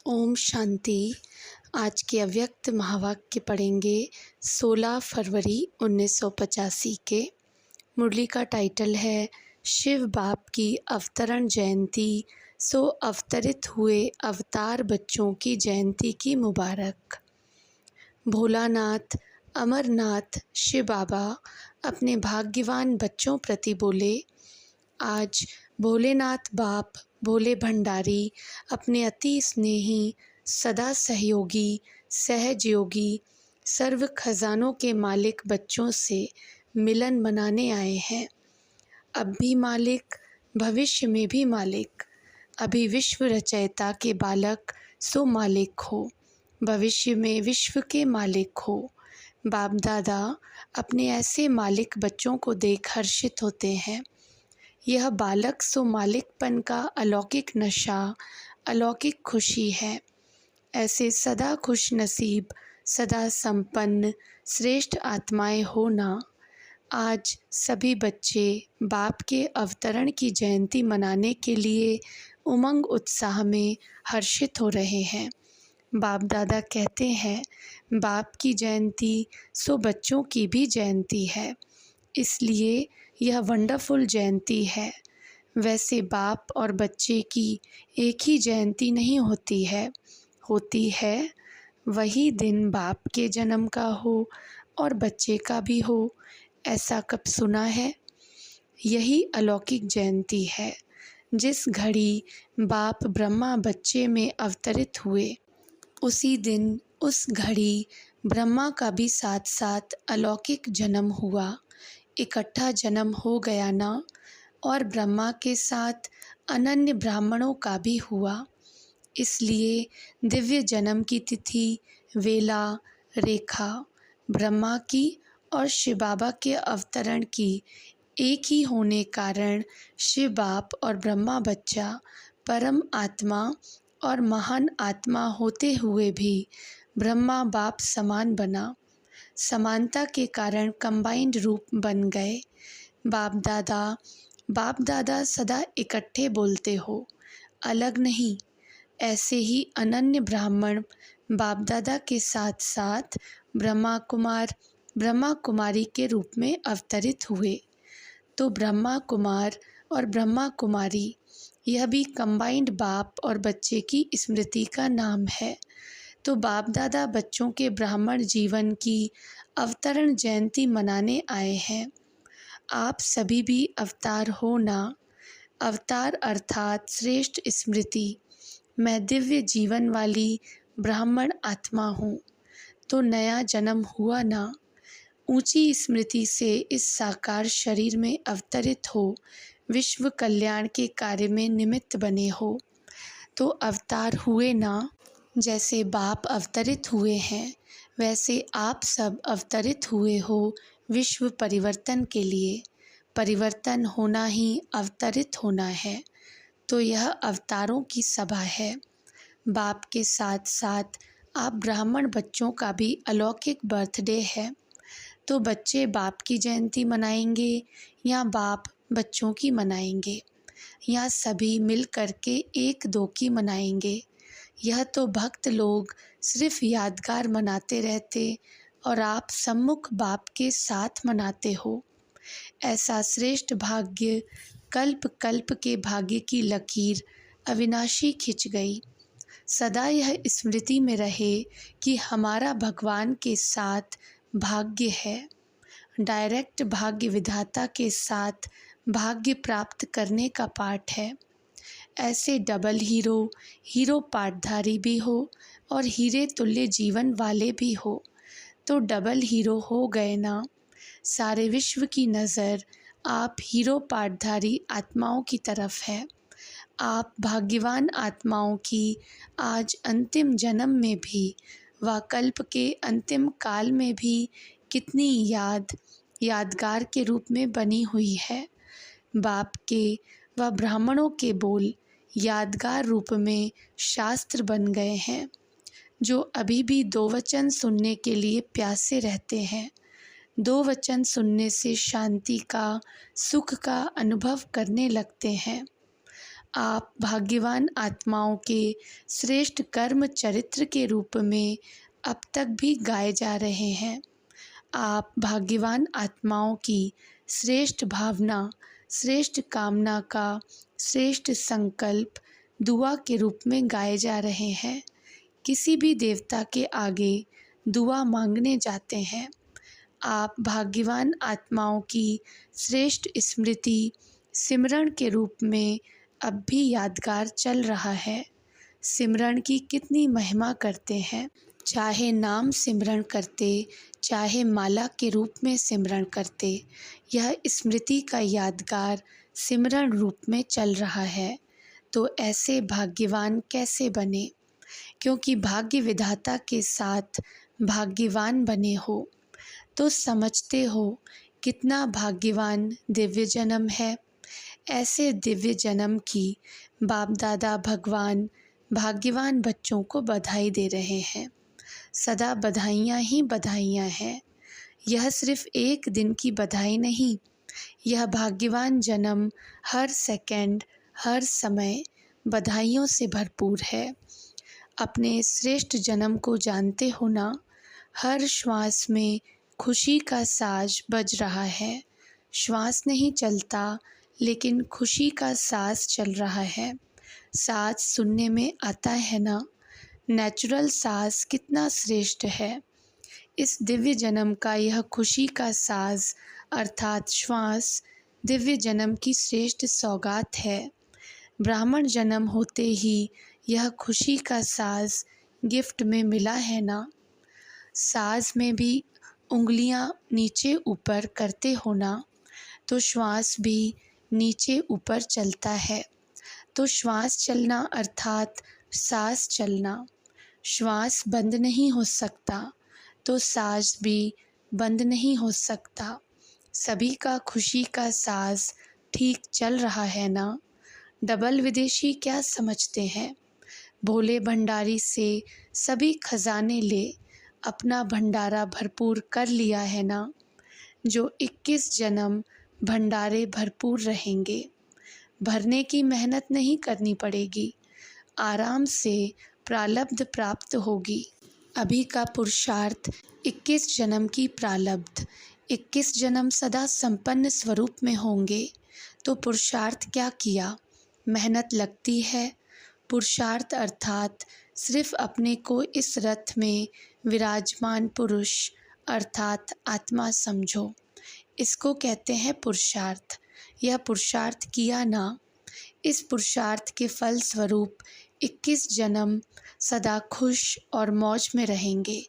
ओम शांति। आज के अव्यक्त महावाक्य पढ़ेंगे 16 फरवरी 1985 के। मुरली का टाइटल है शिव बाप की अवतरण जयंती, सो अवतरित हुए अवतार बच्चों की जयंती की मुबारक। भोलानाथ अमरनाथ शिव बाबा अपने भाग्यवान बच्चों प्रति बोले, आज भोलेनाथ बाप भोले भंडारी अपने अति स्नेही, सदा सहयोगी, सहजयोगी, सर्व खजानों के मालिक बच्चों से मिलन मनाने आए हैं। अब भी मालिक, भविष्य में भी मालिक। अभी विश्व रचयिता के बालक सो मालिक हो, भविष्य में विश्व के मालिक हो। बाप दादा अपने ऐसे मालिक बच्चों को देख हर्षित होते हैं। यह बालक सो मालिकपन का अलौकिक नशा, अलौकिक खुशी है। ऐसे सदा खुश नसीब, सदा संपन्न श्रेष्ठ आत्माएं हो ना। आज सभी बच्चे बाप के अवतरण की जयंती मनाने के लिए उमंग उत्साह में हर्षित हो रहे हैं। बाप दादा कहते हैं, बाप की जयंती सो बच्चों की भी जयंती है, इसलिए यह वंडरफुल जयंती है। वैसे बाप और बच्चे की एक ही जयंती नहीं होती है, होती है वही दिन बाप के जन्म का हो और बच्चे का भी हो। ऐसा कब सुना है? यही अलौकिक जयंती है। जिस घड़ी बाप ब्रह्मा बच्चे में अवतरित हुए, उसी दिन उस घड़ी ब्रह्मा का भी साथ साथ अलौकिक जन्म हुआ। इकट्ठा जन्म हो गया ना। और ब्रह्मा के साथ अनन्य ब्राह्मणों का भी हुआ। इसलिए दिव्य जन्म की तिथि, वेला, रेखा ब्रह्मा की और शिव बाबा के अवतरण की एक ही होने कारण शिव बाप और ब्रह्मा बच्चा परम आत्मा और महान आत्मा होते हुए भी ब्रह्मा बाप समान बना। समानता के कारण कंबाइंड रूप बन गए। बाप दादा सदा इकट्ठे बोलते हो, अलग नहीं। ऐसे ही अनन्य ब्राह्मण बाप दादा के साथ साथ ब्रह्मा कुमार, ब्रह्मा कुमारी के रूप में अवतरित हुए। तो ब्रह्मा कुमार और ब्रह्मा कुमारी यह भी कंबाइंड बाप और बच्चे की स्मृति का नाम है। तो बाप दादा बच्चों के ब्राह्मण जीवन की अवतरण जयंती मनाने आए हैं। आप सभी भी अवतार हो ना। अवतार अर्थात श्रेष्ठ स्मृति। मैं दिव्य जीवन वाली ब्राह्मण आत्मा हूँ, तो नया जन्म हुआ ना। ऊंची स्मृति से इस साकार शरीर में अवतरित हो, विश्व कल्याण के कार्य में निमित्त बने हो, तो अवतार हुए ना। जैसे बाप अवतरित हुए हैं, वैसे आप सब अवतरित हुए हो विश्व परिवर्तन के लिए। परिवर्तन होना ही अवतरित होना है। तो यह अवतारों की सभा है। बाप के साथ साथ आप ब्राह्मण बच्चों का भी अलौकिक बर्थडे है। तो बच्चे बाप की जयंती मनाएंगे या बाप बच्चों की मनाएंगे, या सभी मिल करके एक दो की मनाएंगे? यह तो भक्त लोग सिर्फ यादगार मनाते रहते और आप सम्मुख बाप के साथ मनाते हो। ऐसा श्रेष्ठ भाग्य कल्प कल्प के भाग्य की लकीर अविनाशी खिंच गई। सदा यह स्मृति में रहे कि हमारा भगवान के साथ भाग्य है। डायरेक्ट भाग्य विधाता के साथ भाग्य प्राप्त करने का पाठ है। ऐसे डबल हीरो पाठधारी भी हो और हीरे तुल्य जीवन वाले भी हो, तो डबल हीरो हो गए ना। सारे विश्व की नज़र आप हीरो पाठधारी आत्माओं की तरफ है। आप भाग्यवान आत्माओं की आज अंतिम जन्म में भी व कल्प के अंतिम काल में भी कितनी यादगार के रूप में बनी हुई है। बाप के व ब्राह्मणों के बोल यादगार रूप में शास्त्र बन गए हैं, जो अभी भी दो वचन सुनने के लिए प्यासे रहते हैं। दो वचन सुनने से शांति का, सुख का अनुभव करने लगते हैं। आप भाग्यवान आत्माओं के श्रेष्ठ कर्म चरित्र के रूप में अब तक भी गाए जा रहे हैं। आप भाग्यवान आत्माओं की श्रेष्ठ भावना, श्रेष्ठ कामना का श्रेष्ठ संकल्प दुआ के रूप में गाए जा रहे हैं। किसी भी देवता के आगे दुआ मांगने जाते हैं। आप भाग्यवान आत्माओं की श्रेष्ठ स्मृति सिमरन के रूप में अब भी यादगार चल रहा है। सिमरन की कितनी महिमा करते हैं, चाहे नाम सिमरन करते, चाहे माला के रूप में सिमरन करते, यह स्मृति का यादगार सिमरन रूप में चल रहा है। तो ऐसे भाग्यवान कैसे बने? क्योंकि भाग्य विधाता के साथ भाग्यवान बने हो तो समझते हो कितना भाग्यवान दिव्य जन्म है। ऐसे दिव्य जन्म की बाप दादा भगवान भाग्यवान बच्चों को बधाई दे रहे हैं। सदा बधाइयाँ ही बधाइयाँ हैं। यह सिर्फ एक दिन की बधाई नहीं, यह भाग्यवान जन्म हर सेकंड, हर समय बधाइयों से भरपूर है। अपने श्रेष्ठ जन्म को जानते हो ना? हर श्वास में खुशी का साज बज रहा है। श्वास नहीं चलता, लेकिन खुशी का साज चल रहा है। साज सुनने में आता है ना? नेचुरल साज कितना श्रेष्ठ है। इस दिव्य जन्म का यह खुशी का साज अर्थात श्वास दिव्य जन्म की श्रेष्ठ सौगात है। ब्राह्मण जन्म होते ही यह खुशी का साज गिफ्ट में मिला है ना? साज में भी उंगलियां नीचे ऊपर करते हो ना, तो श्वास भी नीचे ऊपर चलता है। तो श्वास चलना अर्थात सांस चलना। श्वास बंद नहीं हो सकता, तो साज भी बंद नहीं हो सकता। सभी का खुशी का साज ठीक चल रहा है ना? डबल विदेशी क्या समझते हैं? भोले भंडारी से सभी खजाने ले अपना भंडारा भरपूर कर लिया है ना? जो 21 जन्म भंडारे भरपूर रहेंगे। भरने की मेहनत नहीं करनी पड़ेगी, आराम से प्रालब्ध प्राप्त होगी। अभी का पुरुषार्थ 21 जन्म की प्रालब्ध। 21 जन्म सदा संपन्न स्वरूप में होंगे। तो पुरुषार्थ क्या किया? मेहनत लगती है। पुरुषार्थ अर्थात सिर्फ अपने को इस रथ में विराजमान पुरुष अर्थात आत्मा समझो, इसको कहते हैं पुरुषार्थ। यह पुरुषार्थ किया ना? इस पुरुषार्थ के फल स्वरूप 21 जन्म सदा खुश और मौज में रहेंगे।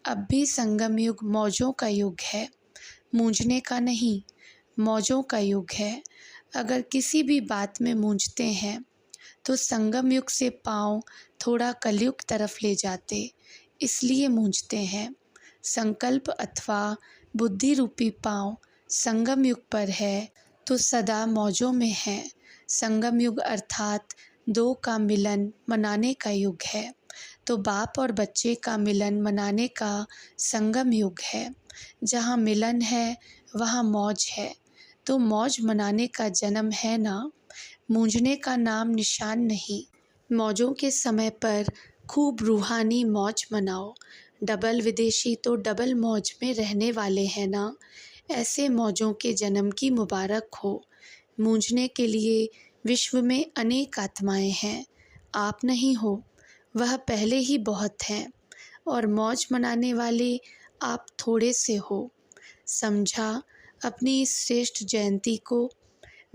अब भी संगम युग मौजों का युग है, मूंझने का नहीं, मौजों का युग है। अगर किसी भी बात में मूंझते हैं तो संगम युग से पाँव थोड़ा कलयुग तरफ ले जाते, इसलिए मूंझते हैं। संकल्प अथवा बुद्धि रूपी पाँव संगम युग पर है तो सदा मौजों में है। संगम युग अर्थात दो का मिलन मनाने का युग है। तो बाप और बच्चे का मिलन मनाने का संगम युग है। जहाँ मिलन है वहाँ मौज है। तो मौज मनाने का जन्म है ना? मूंझने का नाम निशान नहीं। मौजों के समय पर खूब रूहानी मौज मनाओ। डबल विदेशी तो डबल मौज में रहने वाले हैं ना? ऐसे मौजों के जन्म की मुबारक हो। मूंझने के लिए विश्व में अनेक आत्माएं हैं, आप नहीं हो, वह पहले ही बहुत हैं। और मौज मनाने वाले आप थोड़े से हो। समझा अपनी इस श्रेष्ठ जयंती को?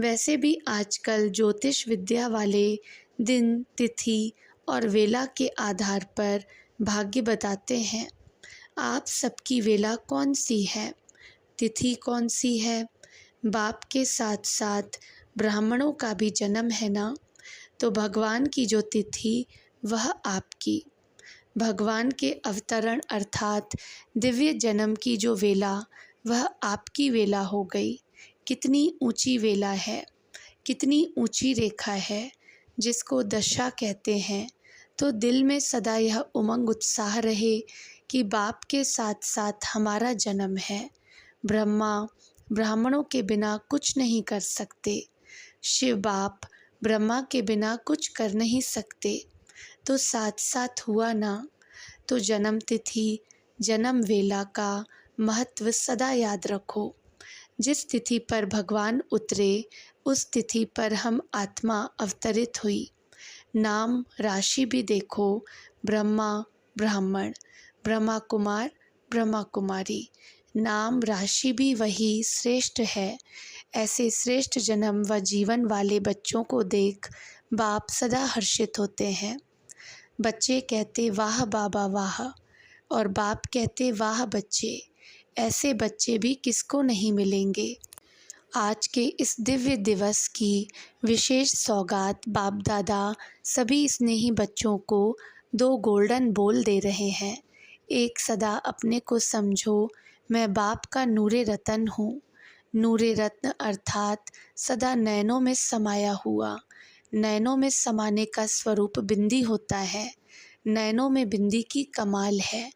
वैसे भी आजकल ज्योतिष विद्या वाले दिन, तिथि और वेला के आधार पर भाग्य बताते हैं। आप सबकी वेला कौन सी है? तिथि कौन सी है? बाप के साथ साथ ब्राह्मणों का भी जन्म है ना? तो भगवान की जो तिथि वह आपकी। भगवान के अवतरण अर्थात दिव्य जन्म की जो वेला वह आपकी वेला हो गई। कितनी ऊंची वेला है, कितनी ऊंची रेखा है, जिसको दशा कहते हैं। तो दिल में सदा यह उमंग उत्साह रहे कि बाप के साथ साथ हमारा जन्म है। ब्रह्मा ब्राह्मणों के बिना कुछ नहीं कर सकते। शिव बाप ब्रह्मा के बिना कुछ कर नहीं सकते, तो साथ साथ हुआ ना। तो जन्म तिथि जन्म वेला का महत्व सदा याद रखो। जिस तिथि पर भगवान उतरे उस तिथि पर हम आत्मा अवतरित हुई। नाम राशि भी देखो, ब्रह्मा ब्राह्मण, ब्रह्मा कुमार ब्रह्मा कुमारी। नाम राशि भी वही श्रेष्ठ है। ऐसे श्रेष्ठ जन्म व जीवन वाले बच्चों को देख बाप सदा हर्षित होते हैं। बच्चे कहते वाह बाबा वाह, और बाप कहते वाह बच्चे। ऐसे बच्चे भी किसको नहीं मिलेंगे। आज के इस दिव्य दिवस की विशेष सौगात बाप दादा सभी स्नेही बच्चों को 2 गोल्डन बोल दे रहे हैं। एक, सदा अपने को समझो मैं बाप का नूरे रतन हूँ। नूरे रत्न अर्थात सदा नयनों में समाया हुआ। नयनों में समाने का स्वरूप बिंदी होता है। नयनों में बिंदी की कमाल है।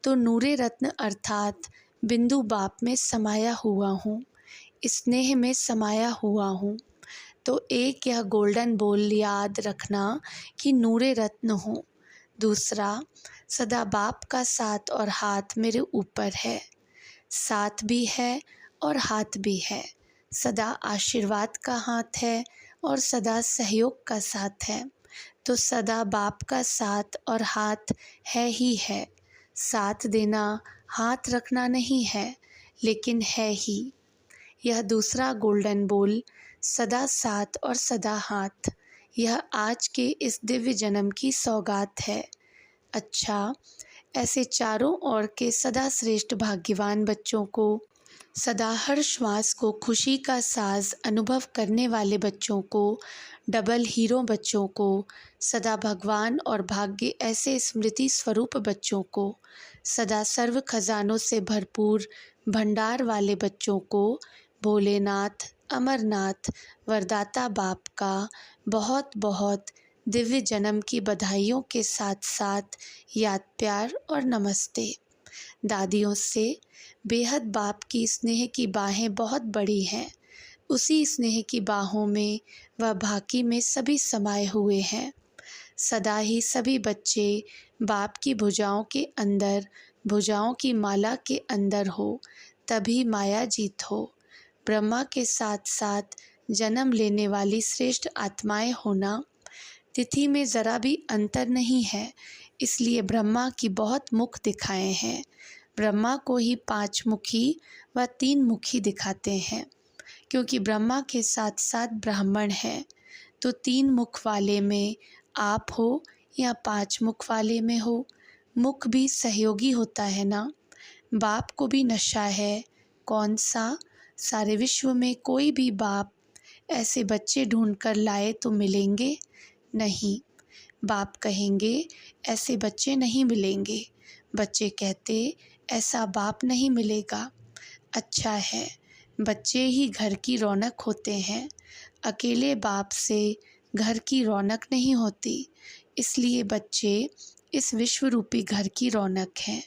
तो नूरे रत्न अर्थात बिंदु बाप में समाया हुआ हूँ, स्नेह में समाया हुआ हूँ। तो एक यह गोल्डन बोल याद रखना कि नूरे रत्न हूँ। दूसरा, सदा बाप का साथ और हाथ मेरे ऊपर है। साथ भी है और हाथ भी है। सदा आशीर्वाद का हाथ है और सदा सहयोग का साथ है। तो सदा बाप का साथ और हाथ है ही है। साथ देना हाथ रखना नहीं है, लेकिन है ही। यह दूसरा गोल्डन बोल, सदा साथ और सदा हाथ, यह आज के इस दिव्य जन्म की सौगात है। अच्छा, ऐसे चारों ओर के सदा श्रेष्ठ भाग्यवान बच्चों को, सदा हर श्वास को खुशी का साज अनुभव करने वाले बच्चों को, डबल हीरो बच्चों को, सदा भगवान और भाग्य ऐसे स्मृति स्वरूप बच्चों को, सदा सर्व खजानों से भरपूर भंडार वाले बच्चों को भोलेनाथ, अमरनाथ, वरदाता बाप का बहुत बहुत दिव्य जन्म की बधाइयों के साथ साथ याद प्यार और नमस्ते। दादियों से बेहद बाप की स्नेह की बाहें बहुत बड़ी हैं। उसी स्नेह की बाहों में वह भाकी में सभी समाये हुए हैं। सदा ही सभी बच्चे बाप की भुजाओं के अंदर, भुजाओं की माला के अंदर हो, तभी माया जीत हो। ब्रह्मा के साथ साथ जन्म लेने वाली श्रेष्ठ आत्माएं होना। तिथि में ज़रा भी अंतर नहीं है, इसलिए ब्रह्मा की बहुत मुख दिखाए हैं। ब्रह्मा को ही 5 मुखी व 3 मुखी दिखाते हैं, क्योंकि ब्रह्मा के साथ साथ ब्राह्मण हैं। तो 3 मुख वाले में आप हो या 5 मुख वाले में हो, मुख भी सहयोगी होता है ना। बाप को भी नशा है, कौन सा? सारे विश्व में कोई भी बाप ऐसे बच्चे ढूंढ कर लाए तो मिलेंगे नहीं। बाप कहेंगे ऐसे बच्चे नहीं मिलेंगे। बच्चे कहते ऐसा बाप नहीं मिलेगा। अच्छा है, बच्चे ही घर की रौनक होते हैं। अकेले बाप से घर की रौनक नहीं होती, इसलिए बच्चे इस विश्व रूपी घर की रौनक हैं।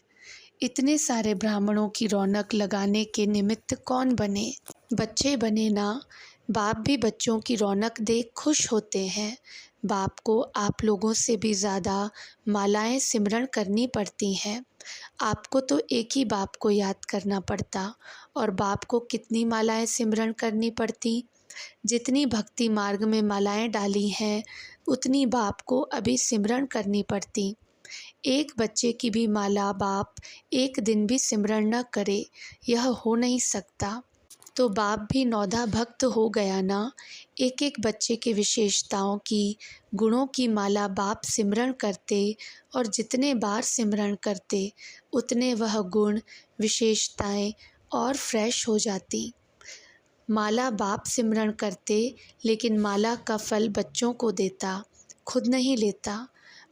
इतने सारे ब्राह्मणों की रौनक लगाने के निमित्त कौन बने? बच्चे बने ना। बाप भी बच्चों की रौनक देख खुश होते हैं। बाप को आप लोगों से भी ज़्यादा मालाएं सिमरण करनी पड़ती हैं। आपको तो एक ही बाप को याद करना पड़ता, और बाप को कितनी मालाएं सिमरण करनी पड़ती? जितनी भक्ति मार्ग में मालाएं डाली हैं, उतनी बाप को अभी सिमरण करनी पड़ती। एक बच्चे की भी माला बाप एक दिन भी सिमरण न करे, यह हो नहीं सकता। तो बाप भी नौधा भक्त हो गया ना। एक एक बच्चे के विशेषताओं की, गुणों की माला बाप सिमरण करते, और जितने बार सिमरण करते उतने वह गुण विशेषताएं और फ्रेश हो जाती। माला बाप सिमरण करते, लेकिन माला का फल बच्चों को देता, खुद नहीं लेता।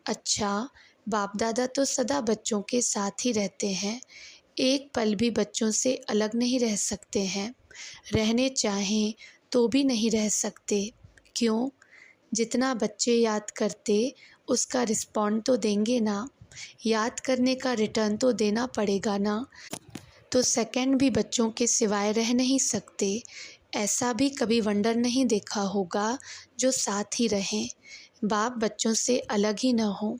अच्छा, बाप दादा तो सदा बच्चों के साथ ही रहते हैं, एक पल भी बच्चों से अलग नहीं रह सकते हैं। रहने चाहें तो भी नहीं रह सकते। क्यों? जितना बच्चे याद करते उसका रिस्पॉन्ड तो देंगे ना। याद करने का रिटर्न तो देना पड़ेगा ना। तो सेकंड भी बच्चों के सिवाय रह नहीं सकते। ऐसा भी कभी वंडर नहीं देखा होगा जो साथ ही रहें, बाप बच्चों से अलग ही न हो।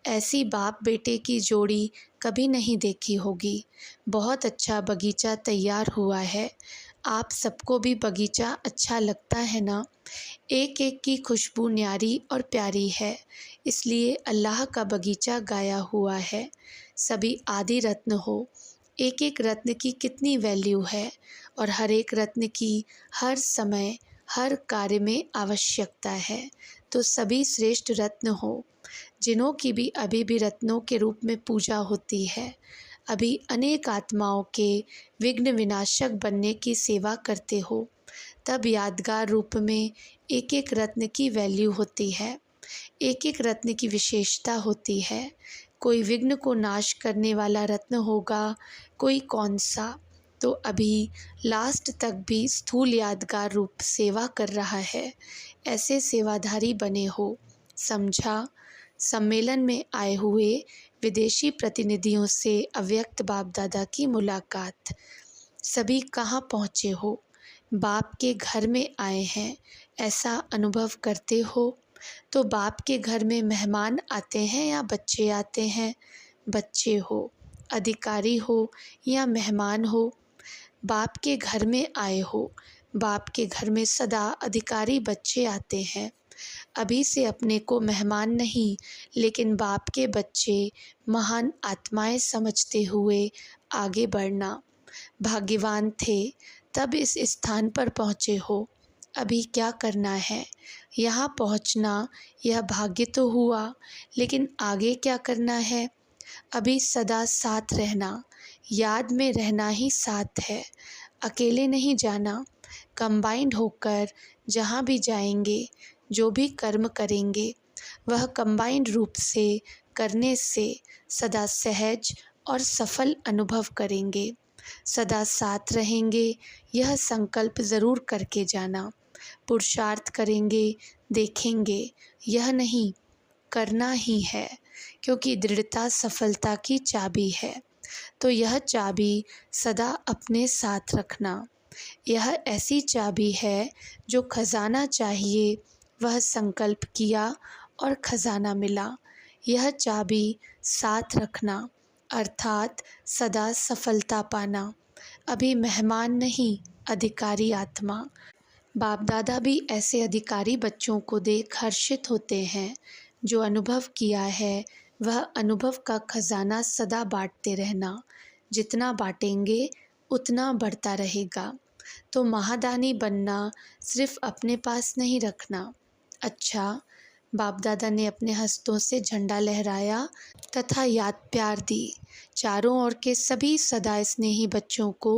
ऐसी बाप बेटे की जोड़ी कभी नहीं देखी होगी। बहुत अच्छा बगीचा तैयार हुआ है। आप सबको भी बगीचा अच्छा लगता है ना? एक एक की खुशबू न्यारी और प्यारी है, इसलिए अल्लाह का बगीचा गाया हुआ है। सभी आदि रत्न हो, एक एक रत्न की कितनी वैल्यू है और हर एक रत्न की हर समय हर कार्य में आवश्यकता है। तो सभी श्रेष्ठ रत्न हो, जिन्हों की भी अभी भी रत्नों के रूप में पूजा होती है। अभी अनेक आत्माओं के विघ्न विनाशक बनने की सेवा करते हो, तब यादगार रूप में एक एक रत्न की वैल्यू होती है, एक एक रत्न की विशेषता होती है। कोई विघ्न को नाश करने वाला रत्न होगा, कोई कौन सा। तो अभी लास्ट तक भी स्थूल यादगार रूप सेवा कर रहा है। ऐसे सेवाधारी बने हो, समझा। सम्मेलन में आए हुए विदेशी प्रतिनिधियों से अव्यक्त बाप दादा की मुलाकात। सभी कहाँ पहुँचे हो? बाप के घर में आए हैं, ऐसा अनुभव करते हो? तो बाप के घर में मेहमान आते हैं या बच्चे आते हैं? बच्चे हो, अधिकारी हो या मेहमान हो, बाप के घर में आए हो। बाप के घर में सदा अधिकारी बच्चे आते हैं। अभी से अपने को मेहमान नहीं, लेकिन बाप के बच्चे महान आत्माएं समझते हुए आगे बढ़ना। भाग्यवान थे तब इस स्थान पर पहुँचे हो। अभी क्या करना है? यहाँ पहुँचना यह भाग्य तो हुआ, लेकिन आगे क्या करना है? अभी सदा साथ रहना, याद में रहना ही साथ है। अकेले नहीं जाना, कंबाइंड होकर जहाँ भी जाएंगे, जो भी कर्म करेंगे, वह कंबाइंड रूप से करने से सदा सहज और सफल अनुभव करेंगे। सदा साथ रहेंगे, यह संकल्प ज़रूर करके जाना। पुरुषार्थ करेंगे, देखेंगे, यह नहीं करना ही है, क्योंकि दृढ़ता सफलता की चाबी है। तो यह चाबी सदा अपने साथ रखना। यह ऐसी चाबी है जो खजाना चाहिए, वह संकल्प किया और खजाना मिला। यह चाबी साथ रखना, अर्थात सदा सफलता पाना। अभी मेहमान नहीं, अधिकारी आत्मा। बाप दादा भी ऐसे अधिकारी बच्चों को देख हर्षित होते हैं। जो अनुभव किया है, वह अनुभव का खजाना सदा बांटते रहना। जितना बांटेंगे उतना बढ़ता रहेगा। तो महादानी बनना सिर्फ अपने पास नहीं रखना। अच्छा, बाप दादा ने अपने हस्तों से झंडा लहराया तथा याद प्यार दी। चारों ओर के सभी सदा स्नेही बच्चों को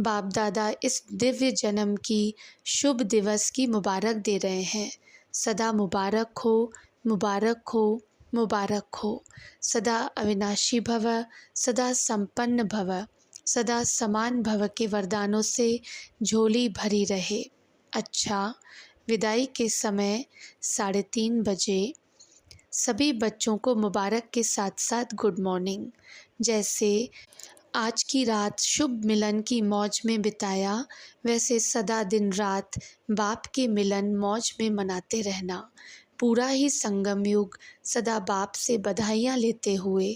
बाप दादा इस दिव्य जन्म की शुभ दिवस की मुबारक दे रहे हैं। सदा मुबारक हो, मुबारक हो, मुबारक हो। सदा अविनाशी भव, सदा संपन्न भव, सदा समान भव के वरदानों से झोली भरी रहे। अच्छा, विदाई के समय 3:30 बजे सभी बच्चों को मुबारक के साथ साथ गुड मॉर्निंग। जैसे आज की रात शुभ मिलन की मौज में बिताया, वैसे सदा दिन रात बाप के मिलन मौज में मनाते रहना। पूरा ही संगम युग सदा बाप से बधाइयाँ लेते हुए,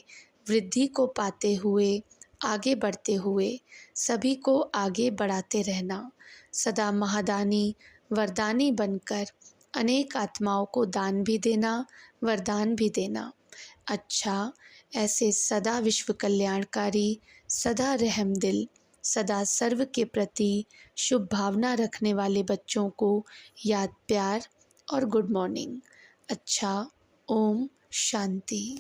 वृद्धि को पाते हुए, आगे बढ़ते हुए सभी को आगे बढ़ाते रहना। सदा महादानी वरदानी बनकर अनेक आत्माओं को दान भी देना, वरदान भी देना। अच्छा, ऐसे सदा विश्व कल्याणकारी, सदा रहमदिल, सदा सर्व के प्रति शुभ भावना रखने वाले बच्चों को याद प्यार और गुड मॉर्निंग। अच्छा, ओम शांति।